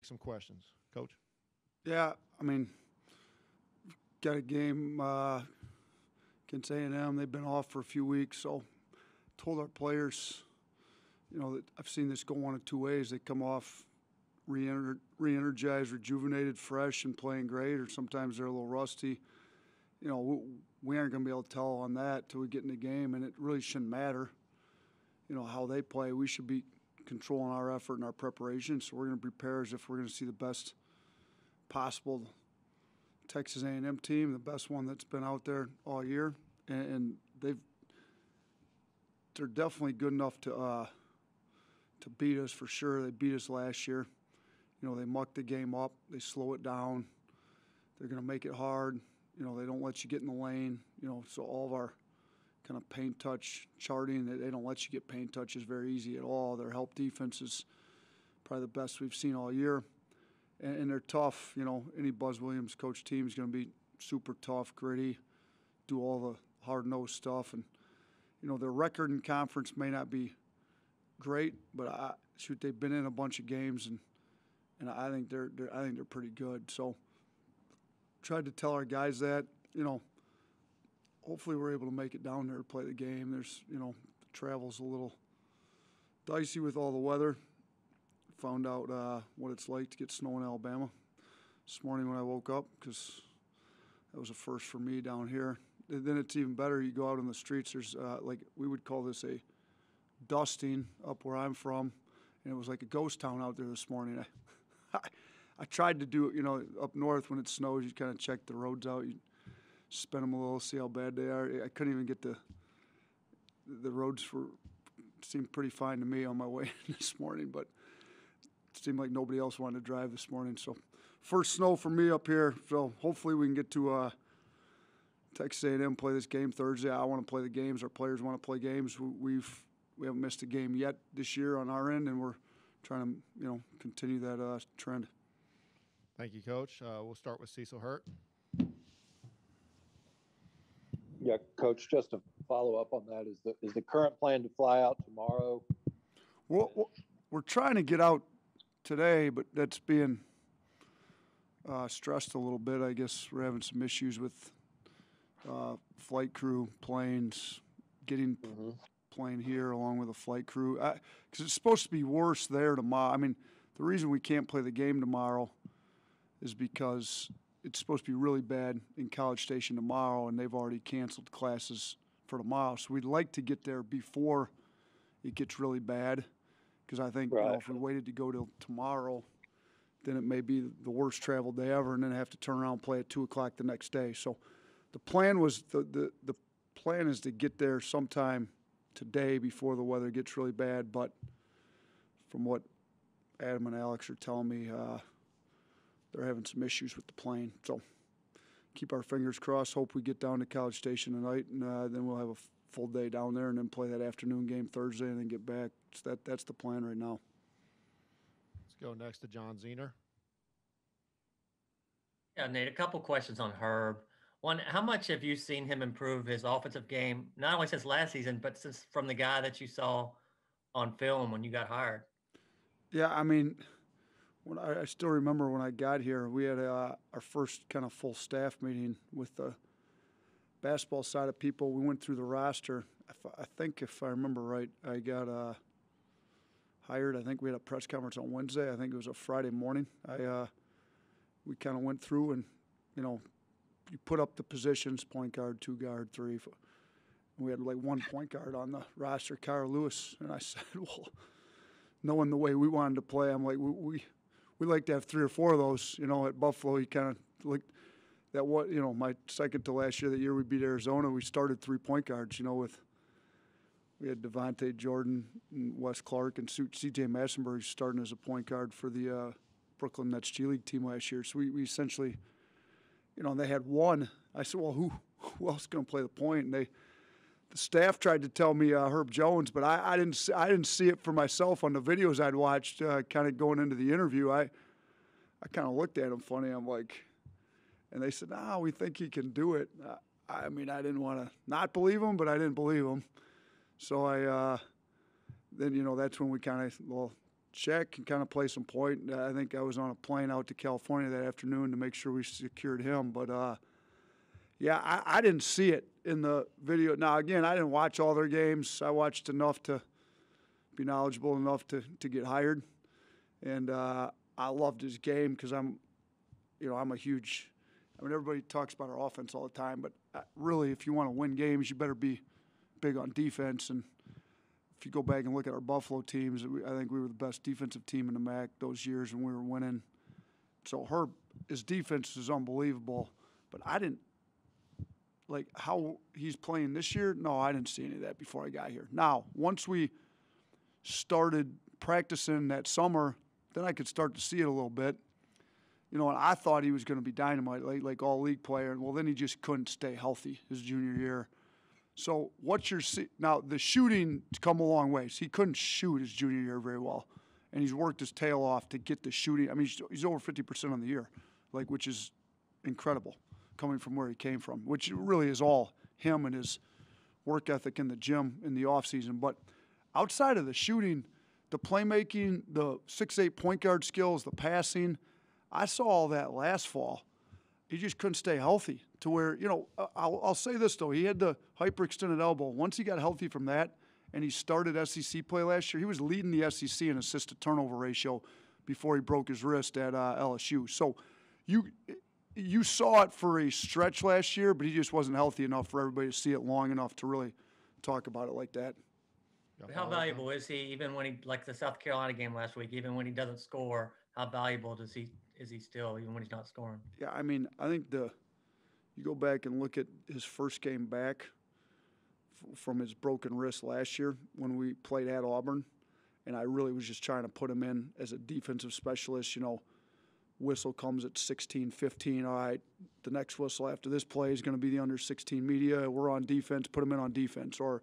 some questions. Coach? Yeah, I mean, got a game against A&M. They've been off for a few weeks, so told our players, that I've seen this go one of two ways. They come off re-energized, rejuvenated, fresh, and playing great, or sometimes they're a little rusty. We aren't going to be able to tell on that till we get in the game, and it really shouldn't matter, how they play. We should be controlling our effort and our preparation, so we're going to prepare as if we're going to see the best possible Texas A&M team, the best one that's been out there all year, and they're definitely good enough to beat us for sure. They beat us last year. They muck the game up, they slow it down, they're going to make it hard. They don't let you get in the lane. So all of our kind of paint touch charting, they don't let you get paint touches very easy at all. Their help defense is probably the best we've seen all year. And they're tough. Any Buzz Williams coach team is going to be super tough, gritty, do all the hard-nosed stuff. And, their record in conference may not be great, but they've been in a bunch of games, and I think they're pretty good. So tried to tell our guys that, hopefully we're able to make it down there to play the game. There's, the travel's a little dicey with all the weather. Found out what it's like to get snow in Alabama this morning when I woke up, because that was a first for me down here. And then it's even better. You go out on the streets. There's we would call this a dusting up where I'm from, and it was like a ghost town out there this morning. I tried to do it, up north when it snows, you kind of check the roads out, you spin them a little, see how bad they are. I couldn't even get the roads seemed pretty fine to me on my way this morning, but it seemed like nobody else wanted to drive this morning. So first snow for me up here. So hopefully we can get to Texas A&M, play this game Thursday. I want to play the games. Our players want to play games. We haven't missed a game yet this year on our end, and we're trying to continue that trend. Thank you, Coach. We'll start with Cecil Hurt. Yeah, Coach, just to follow up on that, is the current plan to fly out tomorrow? We're trying to get out today, but that's being stressed a little bit. I guess we're having some issues with flight crew, planes, getting plane here along with a flight crew. Because it's supposed to be worse there tomorrow. I mean, the reason we can't play the game tomorrow is because it's supposed to be really bad in College Station tomorrow, and they've already canceled classes for tomorrow. So we'd like to get there before it gets really bad, because I think if we waited to go till tomorrow, then it may be the worst travel day ever, and then have to turn around and play at 2 o'clock the next day. So the plan was the plan is to get there sometime today before the weather gets really bad. But from what Adam and Alex are telling me, they're having some issues with the plane. So keep our fingers crossed. Hope we get down to College Station tonight, and then we'll have a full day down there, and then play that afternoon game Thursday, and then get back. So that's the plan right now. Let's go next to John Zener. Yeah, Nate, a couple questions on Herb. One, how much have you seen him improve his offensive game, not only since last season, but since from the guy that you saw on film when you got hired? Yeah, I mean, I still remember when I got here, we had our first kind of full staff meeting with the basketball side of people. We went through the roster. I think if I remember right, I got hired. I think we had a press conference on Wednesday. I think it was a Friday morning. We kind of went through and, you put up the positions, point guard, 2 guard, 3. We had like 1 point guard on the roster, Kyra Lewis. And I said, well, knowing the way we wanted to play, I'm like, we like to have 3 or 4 of those. At Buffalo, you kind of looked that my second to last year, the year we beat Arizona, we started 3 point guards, we had Devontae Jordan and Wes Clark and C.J. Massenberg starting as a point guard for the Brooklyn Nets G League team last year. So we essentially, they had 1. I said, well, who else is going to play the point? And the staff tried to tell me Herb Jones, but I didn't see it for myself on the videos I'd watched. Kind of going into the interview, I kind of looked at him funny. I'm like, and they said, "No, we think he can do it." I mean, I didn't want to not believe him, but I didn't believe him. So then that's when we kind of Shaq can kind of play some point. I think I was on a plane out to California that afternoon to make sure we secured him. But, yeah, I didn't see it in the video. Now, again, I didn't watch all their games. I watched enough to be knowledgeable enough to get hired. And I loved his game because I'm a huge – everybody talks about our offense all the time, but really if you want to win games, you better be big on defense. And if you go back and look at our Buffalo teams, I think we were the best defensive team in the MAC those years when we were winning. So his defense is unbelievable. But I didn't – like how he's playing this year, no, I didn't see any of that before I got here. Now, once we started practicing that summer, then I could start to see it a little bit. And I thought he was going to be dynamite, like all league player. And well, then he just couldn't stay healthy his junior year. So now the shooting's come a long ways. He couldn't shoot his junior year very well, and he's worked his tail off to get the shooting. He's over 50% on the year, which is incredible coming from where he came from, which really is all him and his work ethic in the gym in the offseason. But outside of the shooting, the playmaking, the 6'8" point guard skills, the passing, I saw all that last fall. He just couldn't stay healthy to where, I'll say this, though. He had the hyperextended elbow. Once he got healthy from that and he started SEC play last year, he was leading the SEC in assist-to-turnover ratio before he broke his wrist at LSU. So you saw it for a stretch last year, but he just wasn't healthy enough for everybody to see it long enough to really talk about it like that. How valuable is he, even when he, like the South Carolina game last week, even when he doesn't score, how valuable is he still, even when he's not scoring? Yeah, I think you go back and look at his first game back from his broken wrist last year when we played at Auburn, and I really was just trying to put him in as a defensive specialist. Whistle comes at 16, 15. All right, the next whistle after this play is going to be the under 16 media. We're on defense, put him in on defense. Or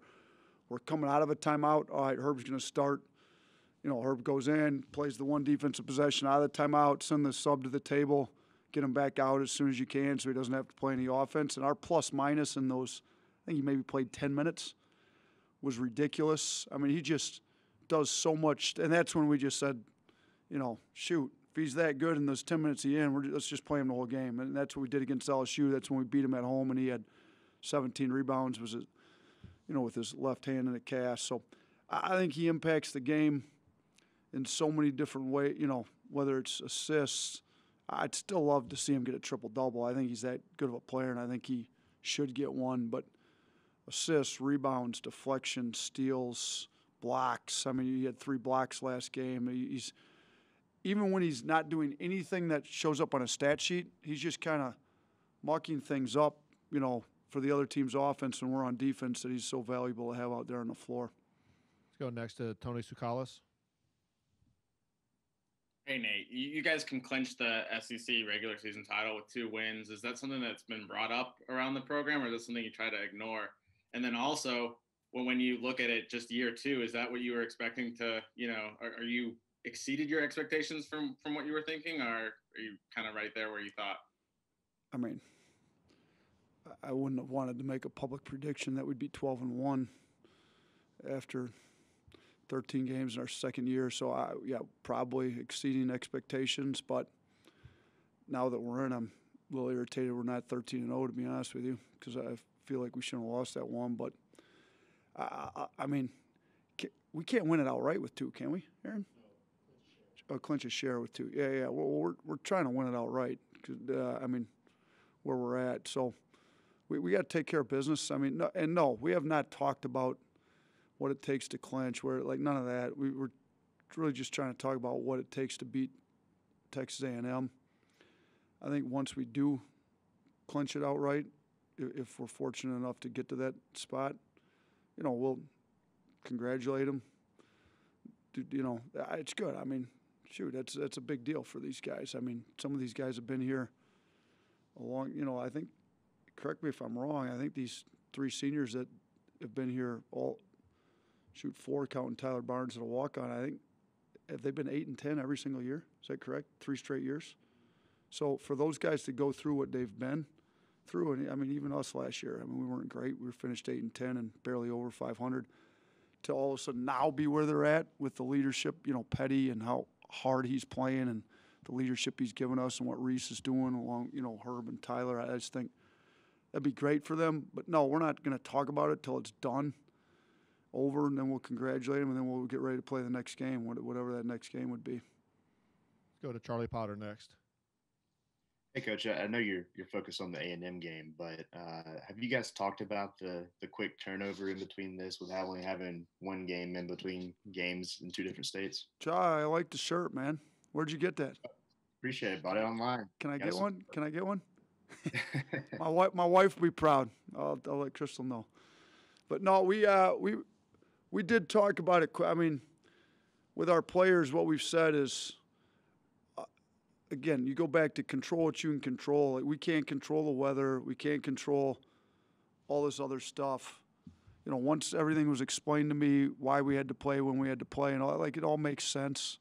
we're coming out of a timeout. All right, Herb's going to start. Herb goes in, plays the one defensive possession out of the timeout, send the sub to the table, get him back out as soon as you can so he doesn't have to play any offense. And our plus-minus in those, I think he maybe played 10 minutes, was ridiculous. He just does so much. And that's when we just said, shoot, if he's that good in those 10 minutes he's in, let's just play him the whole game. And that's what we did against LSU. That's when we beat him at home, and he had 17 rebounds, with his left hand in a cast. So I think he impacts the game in so many different ways, whether it's assists. I'd still love to see him get a triple-double. I think he's that good of a player, and I think he should get one. But assists, rebounds, deflections, steals, blocks. He had 3 blocks last game. Even when he's not doing anything that shows up on a stat sheet, he's just kind of mucking things up, for the other team's offense when we're on defense, that he's so valuable to have out there on the floor. Let's go next to Tony Sukalis. Hey, Nate, you guys can clinch the SEC regular season title with 2 wins. Is that something that's been brought up around the program, or is that something you try to ignore? And then also, when you look at it just year 2, is that what you were expecting to, are you exceeded your expectations from what you were thinking, or are you kind of right there where you thought? I wouldn't have wanted to make a public prediction that we'd be 12-1 after 13 games in our second year. So, probably exceeding expectations. But now that we're in, I'm a little irritated we're not 13-0, to be honest with you, because I feel like we shouldn't have lost that one. But, we can't win it outright with 2, can we, Aaron? Clinch a share with 2. Yeah. Well, we're trying to win it outright, where we're at. So, we got to take care of business. No, we have not talked about what it takes to clinch. None of that. We're really just trying to talk about what it takes to beat Texas A&M. I think once we do clinch it outright, if we're fortunate enough to get to that spot, we'll congratulate them. It's good. That's a big deal for these guys. Some of these guys have been here a long. I think. Correct me if I'm wrong. I think these 3 seniors that have been here 4 counting Tyler Barnes at a walk-on. I think have they been 8 and 10 every single year? Is that correct? 3 straight years. So for those guys to go through what they've been through, and even us last year, we weren't great. We finished 8 and 10 and barely over 500. to all of a sudden now be where they're at with the leadership, Petty and how hard he's playing and the leadership he's given us and what Reese is doing along, Herb and Tyler. I just think that'd be great for them. But no, we're not going to talk about it till it's done, over, and then we'll congratulate them, and then we'll get ready to play the next game, whatever that next game would be. Let's go to Charlie Potter next. Hey, Coach, I know you're focused on the A&M game, but have you guys talked about the quick turnover in between this with only having one game in between games in 2 different states? Jai, I like the shirt, man. Where'd you get that? Appreciate it. Bought it online. Can I get one? Can I get one? My wife will be proud. I'll let Crystal know. But no, we did talk about it. I mean, with our players, what we've said is, again, you go back to control what you can control. Like, we can't control the weather. We can't control all this other stuff. Once everything was explained to me, why we had to play when we had to play, and all, like, it all makes sense.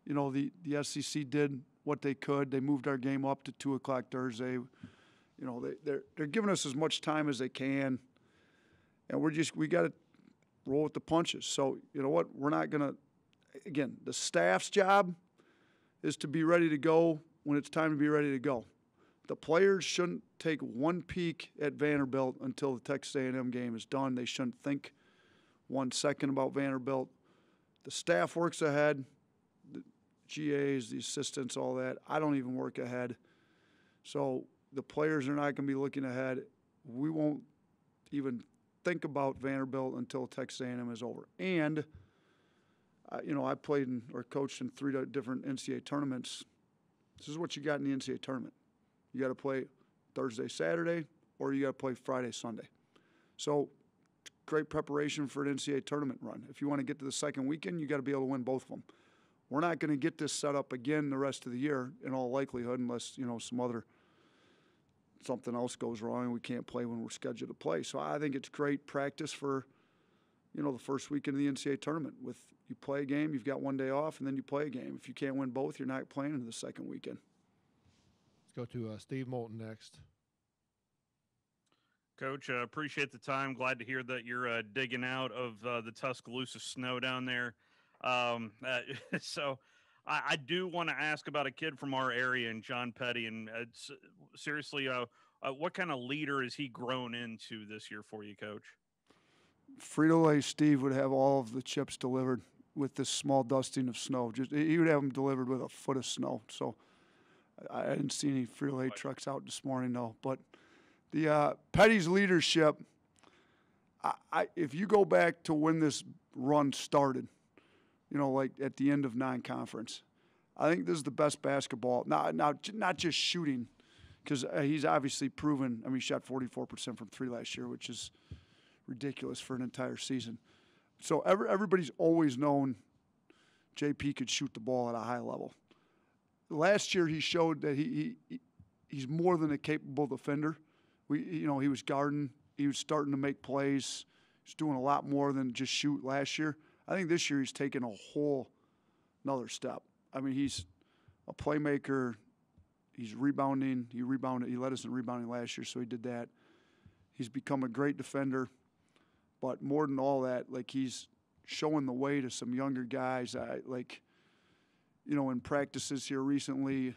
The SEC did what they could. They moved our game up to 2:00 Thursday. They're giving us as much time as they can, and we got to roll with the punches. So you know what? We're not gonna. Again, the staff's job is to be ready to go when it's time to be ready to go. The players shouldn't take one peek at Vanderbilt until the Texas A&M game is done. They shouldn't think 1 second about Vanderbilt. The staff works ahead. The GAs, the assistants, all that. I don't even work ahead. So the players are not going to be looking ahead. We won't even think about Vanderbilt until Texas A&M is over. And I played or coached in 3 different NCAA tournaments. This is what you got in the NCAA tournament. You got to play Thursday, Saturday, or you got to play Friday, Sunday. So great preparation for an NCAA tournament run. If you want to get to the second weekend, you got to be able to win both of them. We're not going to get this set up again the rest of the year in all likelihood unless, something else goes wrong and we can't play when we're scheduled to play. So I think it's great practice for, the first weekend of the NCAA tournament. With you play a game, you've got 1 day off, and then you play a game. If you can't win both, you're not playing in the second weekend. Let's go to Steve Moulton next. Coach, appreciate the time. Glad to hear that you're digging out of the Tuscaloosa snow down there. So I do want to ask about a kid from our area, and John Petty. And seriously, what kind of leader has he grown into this year for you, Coach? Frito-Lay Steve would have all of the chips delivered with this small dusting of snow. He would have them delivered with a foot of snow. So I didn't see any Frito-Lay trucks out this morning, no. But the Petty's leadership, if you go back to when this run started, like at the end of non-conference, I think this is the best basketball. Now not just shooting, because he's obviously proven. I mean, he shot 44% from 3 last year, which is ridiculous for an entire season. So everybody's always known JP could shoot the ball at a high level. Last year he showed that he's more than a capable defender. He was guarding. He was starting to make plays. He's doing a lot more than just shoot last year. I think this year he's taken a whole another step. I mean, he's a playmaker. He's rebounding. He rebounded. He led us in rebounding last year, so he did that. He's become a great defender. But more than all that, like, he's showing the way to some younger guys. In practices here recently,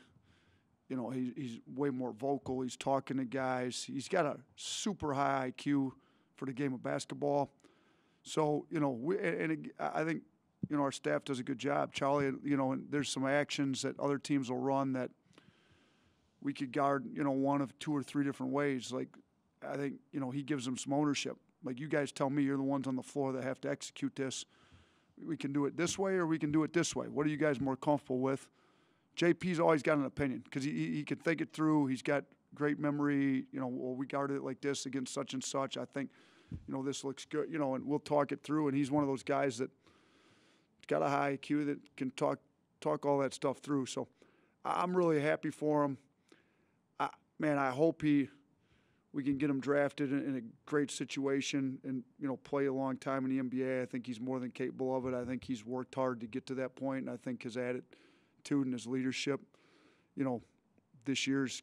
he's way more vocal. He's talking to guys. He's got a super high IQ for the game of basketball. So, I think, our staff does a good job. Charlie, and there's some actions that other teams will run that we could guard, one of 2 or 3 different ways. Like, I think, he gives them some ownership. Like, you guys tell me, you're the ones on the floor that have to execute this. We can do it this way or we can do it this way. What are you guys more comfortable with? JP's always got an opinion because he can think it through. He's got great memory. Well, we guarded it like this against such and such. I think, this looks good, and we'll talk it through. And he's one of those guys that's got a high IQ that can talk all that stuff through. So I'm really happy for him. I hope we can get him drafted in a great situation and, play a long time in the NBA. I think he's more than capable of it. I think he's worked hard to get to that point, and I think his attitude and his leadership, this year's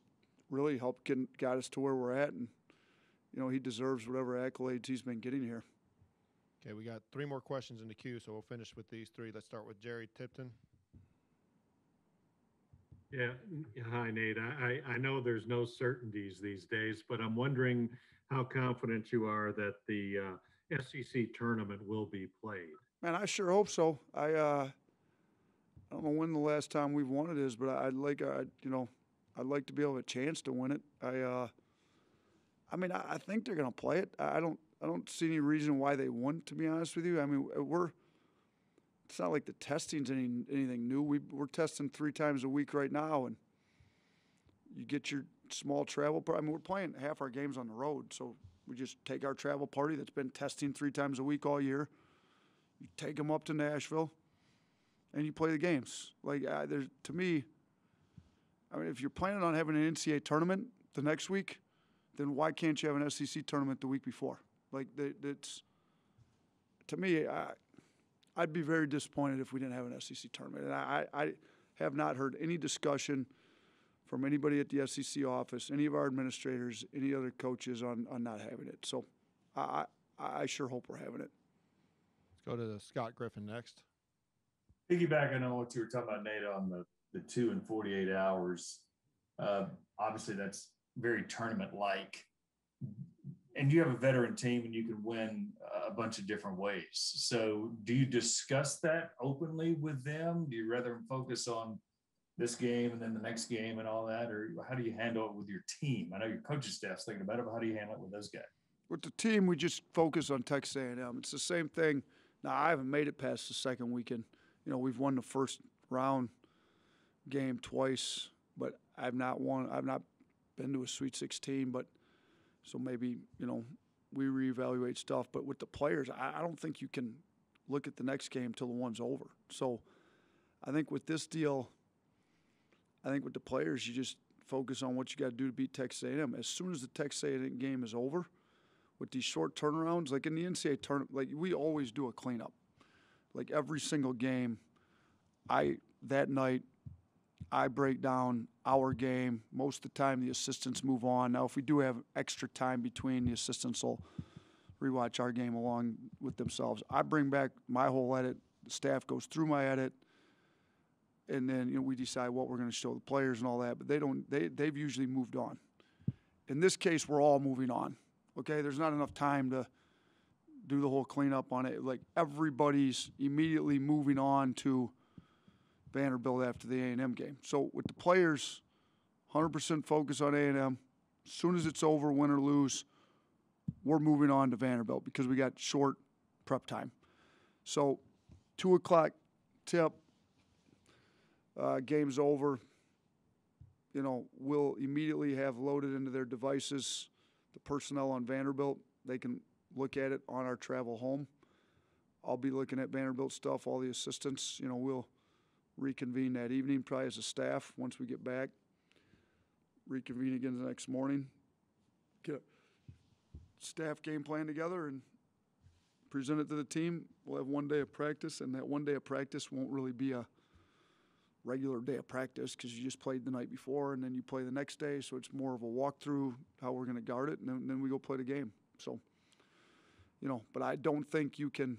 really helped got us to where we're at, and, he deserves whatever accolades he's been getting here. Okay, we got 3 more questions in the queue, so we'll finish with these 3. Let's start with Jerry Tipton. Yeah, hi, Nate. I know there's no certainties these days, but I'm wondering how confident you are that the SEC tournament will be played. Man, I sure hope so. I don't know when the last time we've won it is, but I'd like to be able a chance to win it. I mean, I think they're going to play it. I don't see any reason why they wouldn't, to be honest with you. I mean, it's not like the testing's anything new. We're testing 3 times a week right now, and you get your small travel. I mean, we're playing half our games on the road, so we just take our travel party that's been testing 3 times a week all year. You take them up to Nashville, and you play the games. Like, to me, I mean, if you're planning on having an NCAA tournament the next week, then why can't you have an SEC tournament the week before? Like, it's to me, I'd be very disappointed if we didn't have an SEC tournament. And I have not heard any discussion from anybody at the SEC office, any of our administrators, any other coaches on not having it. So I sure hope we're having it. Let's go to Scott Griffin next. Piggybacking on what you were talking about, Nate, on the 2 and 48 hours, obviously that's very tournament-like. And you have a veteran team and you can win a bunch of different ways. So do you discuss that openly with them? Do you rather focus on this game and then the next game and all that? Or how do you handle it with your team? I know your coaching staff's thinking about it, but how do you handle it with those guys? With the team, we just focus on Texas A&M. It's the same thing. Now, I haven't made it past the second weekend. You know, we've won the first round game twice, but I've not been to a Sweet 16, but so maybe, you know, we reevaluate stuff. But with the players, I don't think you can look at the next game till the one's over. So I think with this deal, I think with the players, you just focus on what you got to do to beat Texas A&M. As soon as the Texas A&M game is over, with these short turnarounds, like in the NCAA tournament, like we always do a cleanup. Like every single game, that night, I break down our game. Most of the time, the assistants move on. Now, if we do have extra time between, the assistants will rewatch our game along with themselves. I bring back my whole edit. The staff goes through my edit, and then we decide what we're going to show the players and all that. But they've usually moved on. In this case, we're all moving on. Okay, there's not enough time to do the whole cleanup on it. Like everybody's immediately moving on to Vanderbilt after the A&M game. So with the players, 100% focus on A&M. As soon as it's over, win or lose, we're moving on to Vanderbilt because we got short prep time. So 2 o'clock tip, game's over. We'll immediately have loaded into their devices the personnel on Vanderbilt. They can look at it on our travel home. I'll be looking at Vanderbilt stuff, all the assistants. We'll reconvene that evening, probably as a staff once we get back. Reconvene again the next morning. Get a staff game plan together and present it to the team. We'll have 1 day of practice, and that 1 day of practice won't really be a regular day of practice because you just played the night before and then you play the next day, so it's more of a walkthrough how we're going to guard it, and then we go play the game. So, but I don't think you can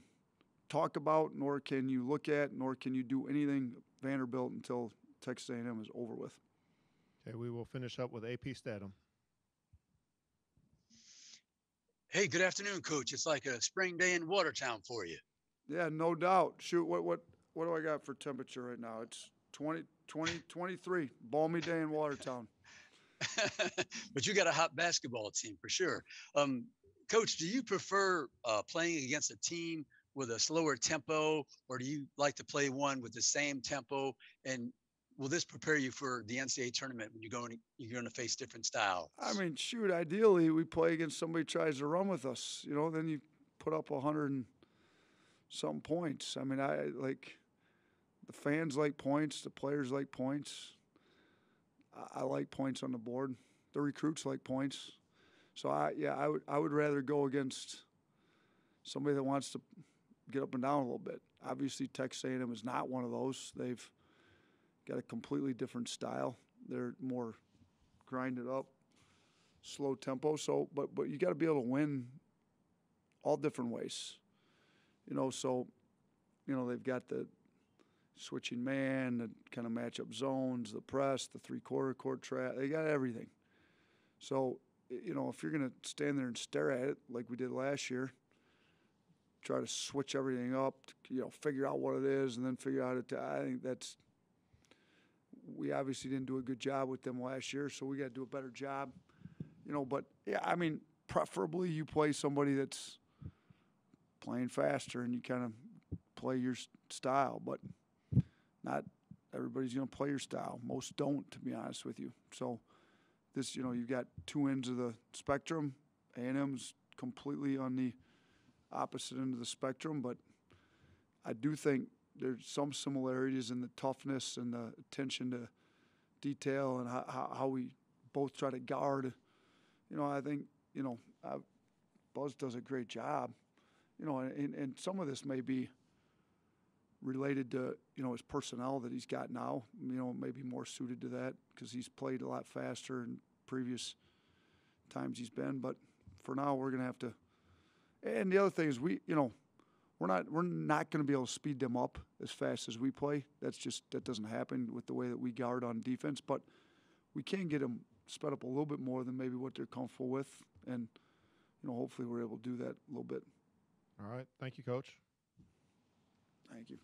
talk about, nor can you look at, nor can you do anything Vanderbilt until Texas A&M is over with. Okay, we will finish up with AP Statham. Hey, good afternoon, Coach. It's like a spring day in Watertown for you. Yeah, no doubt. Shoot, what do I got for temperature right now? It's 23. Balmy day in Watertown. But you got a hot basketball team for sure. Coach, do you prefer playing against a team with a slower tempo, or do you like to play one with the same tempo? And will this prepare you for the NCAA tournament when you're going to face different styles? I mean, shoot, ideally we play against somebody who tries to run with us. Then you put up 100 and something points. I mean, the fans like points, the players like points. I like points on the board. The recruits like points. So I would rather go against somebody that wants to get up and down a little bit. Obviously, Texas A&M is not one of those. They've got a completely different style. They're more grinded up, slow tempo. So, but you got to be able to win all different ways. So, they've got the switching man, the kind of matchup zones, the press, the three-quarter court trap. They got everything. So, if you're going to stand there and stare at it like we did last year, try to switch everything up, figure out what it is, and then figure out I think we obviously didn't do a good job with them last year, so we got to do a better job. But yeah, I mean, preferably you play somebody that's playing faster and you kind of play your style, but not everybody's going to play your style. Most don't, to be honest with you. So this, you've got two ends of the spectrum. A&M's completely on the opposite end of the spectrum, but I do think there's some similarities in the toughness and the attention to detail and how we both try to guard. I think, Buzz does a great job, and some of this may be related to, his personnel that he's got now, maybe more suited to that because he's played a lot faster in previous times he's been. But for now, we're going to have to. And the other thing is we're not going to be able to speed them up as fast as we play. That doesn't happen with the way that we guard on defense. But we can get them sped up a little bit more than maybe what they're comfortable with, and hopefully we're able to do that a little bit. All right. Thank you, Coach. Thank you.